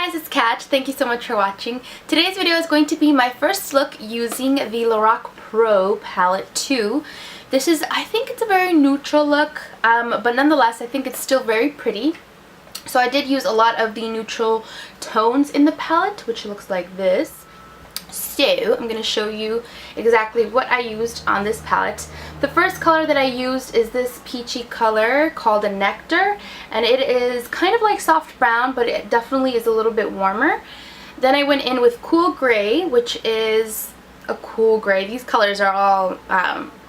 guys, it's Kat. Thank you so much for watching. Today's video is going to be my first look using the Lorac Pro Palette 2. This is, I think it's a very neutral look, but nonetheless I think it's still very pretty. So I did use a lot of the neutral tones in the palette, which looks like this. So I'm going to show you exactly what I used on this palette. The first color that I used is this peachy color called a Nectar, and it is kind of like soft brown, but it definitely is a little bit warmer. Then I went in with Cool Gray, which is a cool gray. These colors are all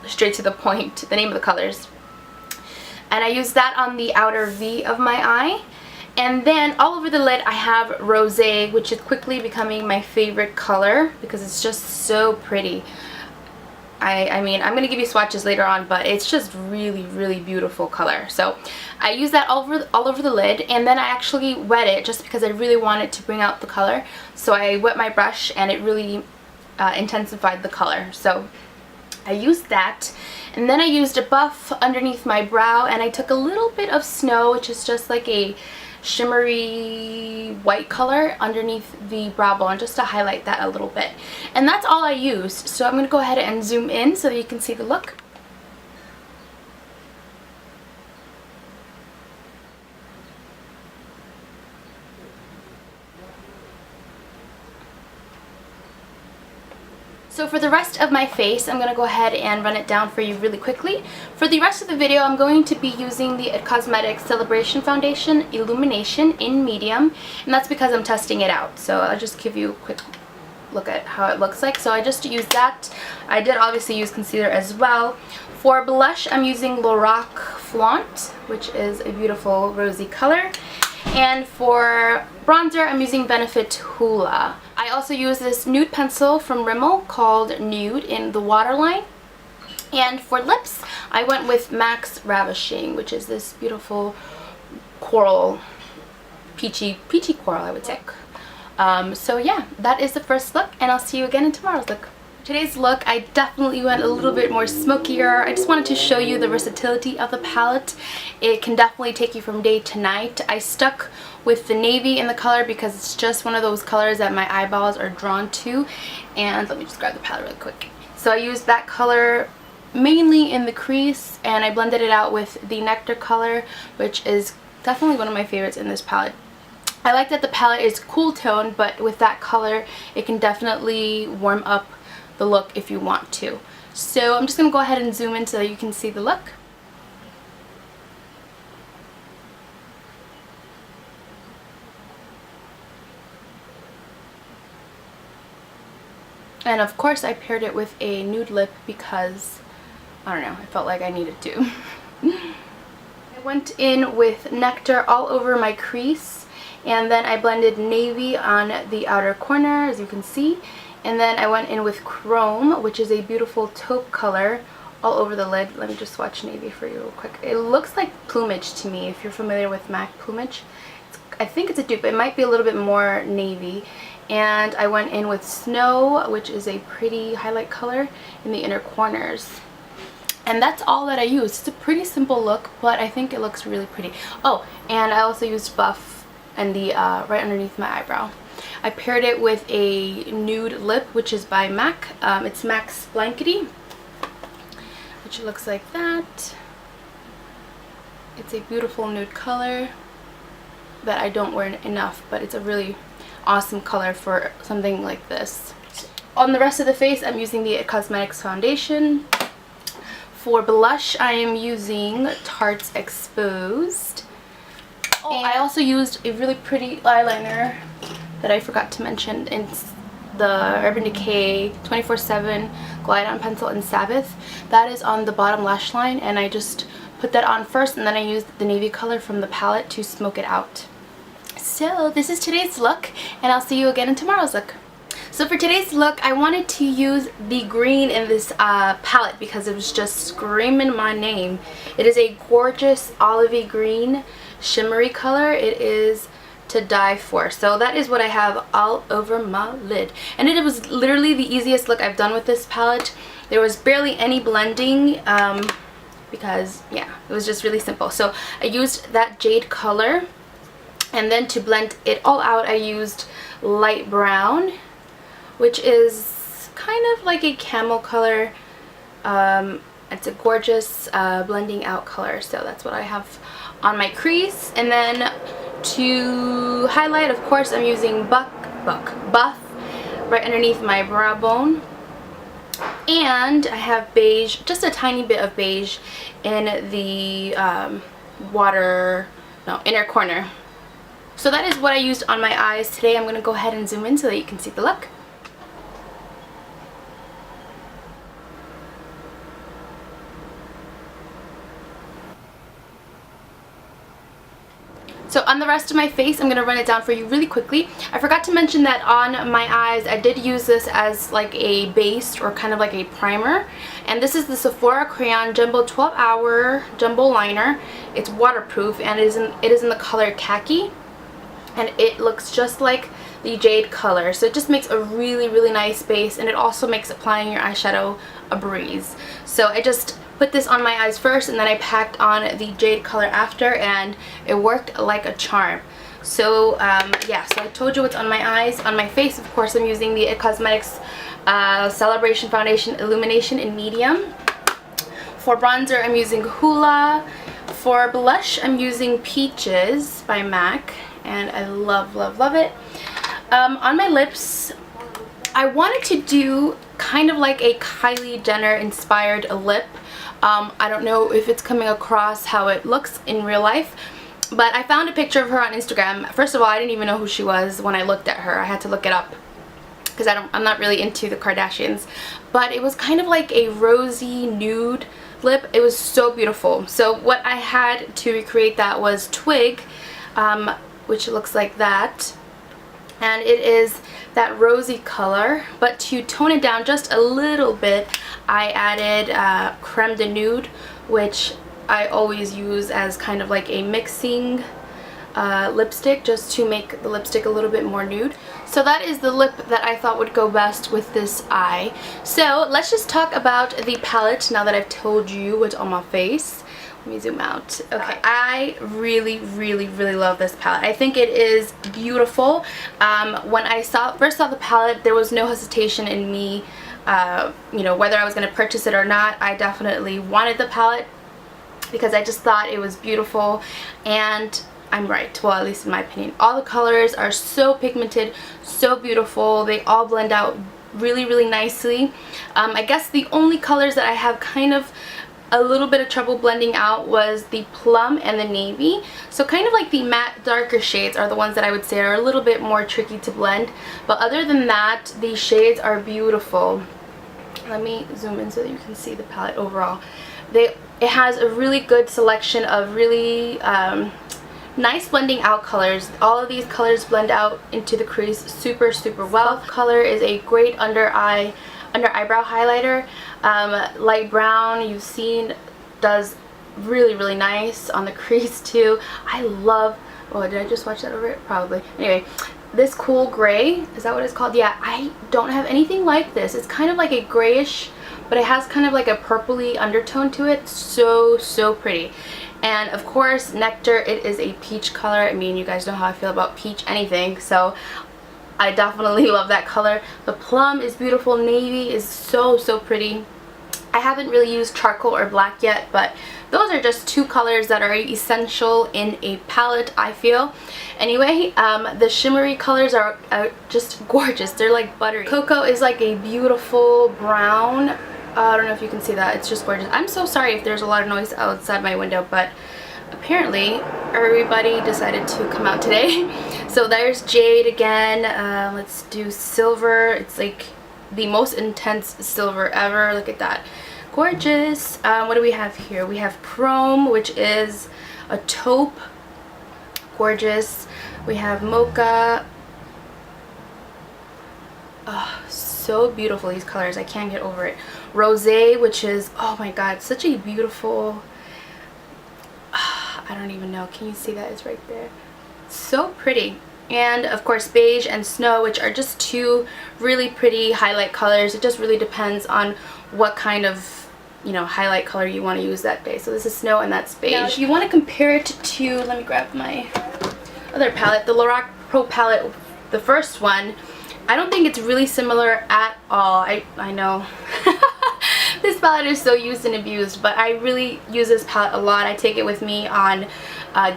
straight to the point, the name of the colors. And I used that on the outer V of my eye. And then all over the lid I have Rosé, which is quickly becoming my favorite color because it's just so pretty. I mean, I'm going to give you swatches later on, but it's just really beautiful color. So I use that all over the lid, and then I actually wet it just because I really wanted to bring out the color. So I wet my brush and it really intensified the color. So I used that, and then I used a buff underneath my brow, and I took a little bit of Snow, which is just like a shimmery white color underneath the brow bone just to highlight that a little bit. And that's all I used. So I'm going to go ahead and zoom in so that you can see the look. So for the rest of my face, I'm going to go ahead and run it down for you really quickly. For the rest of the video, I'm going to be using the IT Cosmetics Celebration Foundation Illumination in medium, and that's because I'm testing it out. So I'll just give you a quick look at how it looks like. So I just used that. I did obviously use concealer as well. For blush, I'm using Lorac Flaunt, which is a beautiful rosy color. And for bronzer, I'm using Benefit Hoola. I also use this nude pencil from Rimmel called Nude in the waterline. And for lips, I went with MAC's Ravishing, which is this beautiful coral, peachy coral, I would say. So yeah, that is the first look, and I'll see you again in tomorrow's look. Today's look, I definitely went a little bit more smokier. I just wanted to show you the versatility of the palette. It can definitely take you from day to night. I stuck with the navy in the color because it's just one of those colors that my eyeballs are drawn to. And let me just grab the palette really quick. So I used that color mainly in the crease, and I blended it out with the Nectar color, which is definitely one of my favorites in this palette. I like that the palette is cool tone, but with that color it can definitely warm up the look if you want to. So I'm just going to go ahead and zoom in so that you can see the look. And of course I paired it with a nude lip because, I don't know, I felt like I needed to. I went in with Nectar all over my crease, and then I blended navy on the outer corner, as you can see. And then I went in with Chrome, which is a beautiful taupe color, all over the lid. Let me just swatch navy for you real quick. It looks like Plumage to me, if you're familiar with MAC Plumage. I think it's a dupe. It might be a little bit more navy. And I went in with Snow, which is a pretty highlight color in the inner corners. And that's all that I used. It's a pretty simple look, but I think it looks really pretty. Oh, and I also used Buff and the right underneath my eyebrow. I paired it with a nude lip, which is by MAC. It's MAC's Blankety, which looks like that. It's a beautiful nude color that I don't wear enough, but it's a really awesome color for something like this. On the rest of the face, I'm using the IT Cosmetics Foundation. For blush, I am using Tarte's Exposed. Oh, and I also used a really pretty eyeliner that I forgot to mention. It's the Urban Decay 24/7 Glide On Pencil in Sabbath. That is on the bottom lash line, and I just put that on first, and then I used the navy color from the palette to smoke it out. So this is today's look, and I'll see you again in tomorrow's look. So for today's look, I wanted to use the green in this palette because it was just screaming my name. It is a gorgeous olivey green shimmery color. It is to die for. So that is what I have all over my lid. And it was literally the easiest look I've done with this palette. There was barely any blending because, yeah, it was just really simple. So I used that jade color And then to blend it all out, I used light brown, which is kind of like a camel color. It's a gorgeous blending out color, so that's what I have on my crease. And then to highlight, of course, I'm using Buff right underneath my brow bone. And I have beige, just a tiny bit of beige in the inner corner. So that is what I used on my eyes today. I'm going to go ahead and zoom in so that you can see the look. So on the rest of my face, I'm going to run it down for you really quickly. I forgot to mention that on my eyes, I did use this as like a base or kind of like a primer. And this is the Sephora Crayon Jumbo 12-Hour Jumbo Liner. It's waterproof and it is in the color khaki. And it looks just like the jade color. So it just makes a really, really nice base. And it also makes applying your eyeshadow a breeze. So I just put this on my eyes first, and then I packed on the jade color after, and it worked like a charm. So yeah, so I told you what's on my eyes. On my face, of course, I'm using the IT Cosmetics Celebration Foundation Illumination in medium. For bronzer, I'm using Hoola. For blush, I'm using Peaches by MAC, and I love, love, love it. On my lips, I wanted to do kind of like a Kylie Jenner inspired lip. I don't know if it's coming across how it looks in real life, but I found a picture of her on Instagram. First of all, I didn't even know who she was when I looked at her. I had to look it up because I'm not really into the Kardashians, but it was kind of like a rosy nude lip. It was so beautiful. So what I had to recreate that was Twig, which looks like that, and it is that rosy color. But to tone it down just a little bit, I added Creme de Nude, which I always use as kind of like a mixing lipstick, just to make the lipstick a little bit more nude. So that is the lip that I thought would go best with this eye. So let's just talk about the palette now that I've told you what's on my face. Let me zoom out. Okay, I really, really, really love this palette. I think it is beautiful. When I first saw the palette, there was no hesitation in me, you know, whether I was going to purchase it or not. I definitely wanted the palette because I just thought it was beautiful, and I'm right. Well, at least in my opinion. All the colors are so pigmented, so beautiful. They all blend out really, really nicely. I guess the only colors that I have kind of a little bit of trouble blending out was the plum and the navy. So kind of like the matte darker shades are the ones that I would say are a little bit more tricky to blend. But other than that, these shades are beautiful. Let me zoom in so that you can see the palette overall. It has a really good selection of really nice blending out colors. All of these colors blend out into the crease super, super well. Color is a great under eyebrow highlighter. Light brown, you've seen, does really, really nice on the crease too. I love, oh, did I just watch that over it? Probably. Anyway, this cool gray, is that what it's called? Yeah, I don't have anything like this. It's kind of like a grayish, but it has kind of like a purpley undertone to it. So, so pretty. And of course, Nectar, it is a peach color. I mean, you guys know how I feel about peach anything, so I definitely love that color. The plum is beautiful. Navy is so, so pretty. I haven't really used charcoal or black yet, but those are just two colors that are essential in a palette, I feel. Anyway, the shimmery colors are just gorgeous. They're like buttery. Cocoa is like a beautiful brown. I don't know if you can see that. It's just gorgeous. I'm so sorry if there's a lot of noise outside my window, but apparently everybody decided to come out today. So there's jade again. Let's do silver. It's like the most intense silver ever. Look at that. Gorgeous. What do we have here? We have chrome, which is a taupe. Gorgeous. We have mocha. Oh, so beautiful, these colors. I can't get over it. Rosé, which is, oh my god, such a beautiful, I don't even know. Can you see that? It's right there. So pretty. And of course beige and snow, which are just two really pretty highlight colors. It just really depends on what kind of, you know, highlight color you want to use that day. So this is snow and that's beige. Now if you want to compare it to, let me grab my other palette, the Lorac Pro palette, the first one. I don't think it's really similar at all. I know this palette is so used and abused, but I really use this palette a lot. I take it with me on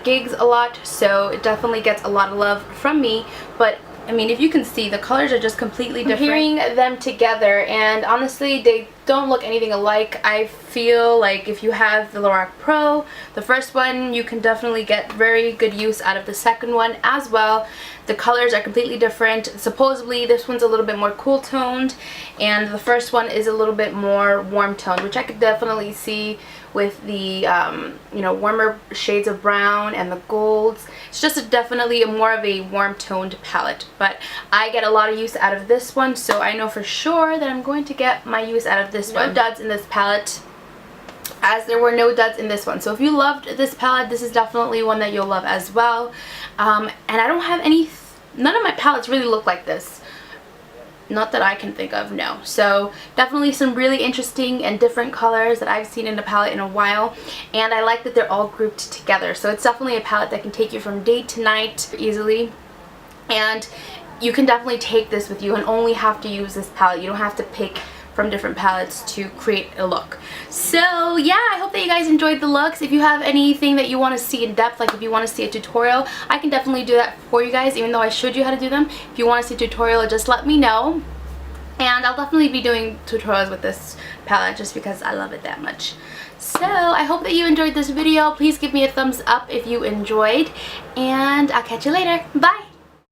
gigs a lot, so it definitely gets a lot of love from me. But I mean, if you can see, the colors are just completely different. Comparing them together, and honestly, they don't look anything alike. I feel like if you have the Lorac Pro, the first one, you can definitely get very good use out of the second one as well. The colors are completely different. Supposedly, this one's a little bit more cool toned, and the first one is a little bit more warm toned, which I could definitely see with the you know, warmer shades of brown and the golds. It's just definitely more of a warm toned palette, but I get a lot of use out of this one, so I know for sure that I'm going to get my use out of this one. No duds in this palette, as there were no duds in this one. So if you loved this palette, this is definitely one that you'll love as well. And I don't have any, none of my palettes really look like this. Not that I can think of, no. So definitely some really interesting and different colors that I've seen in a palette in a while, and I like that they're all grouped together. So it's definitely a palette that can take you from day to night easily, and you can definitely take this with you and only have to use this palette. You don't have to pick from different palettes to create a look. So yeah, I hope that you guys enjoyed the looks. If you have anything that you want to see in depth, like if you want to see a tutorial, I can definitely do that for you guys, even though I showed you how to do them. If you want to see a tutorial, just let me know. And I'll definitely be doing tutorials with this palette just because I love it that much. So I hope that you enjoyed this video. Please give me a thumbs up if you enjoyed, and I'll catch you later. Bye!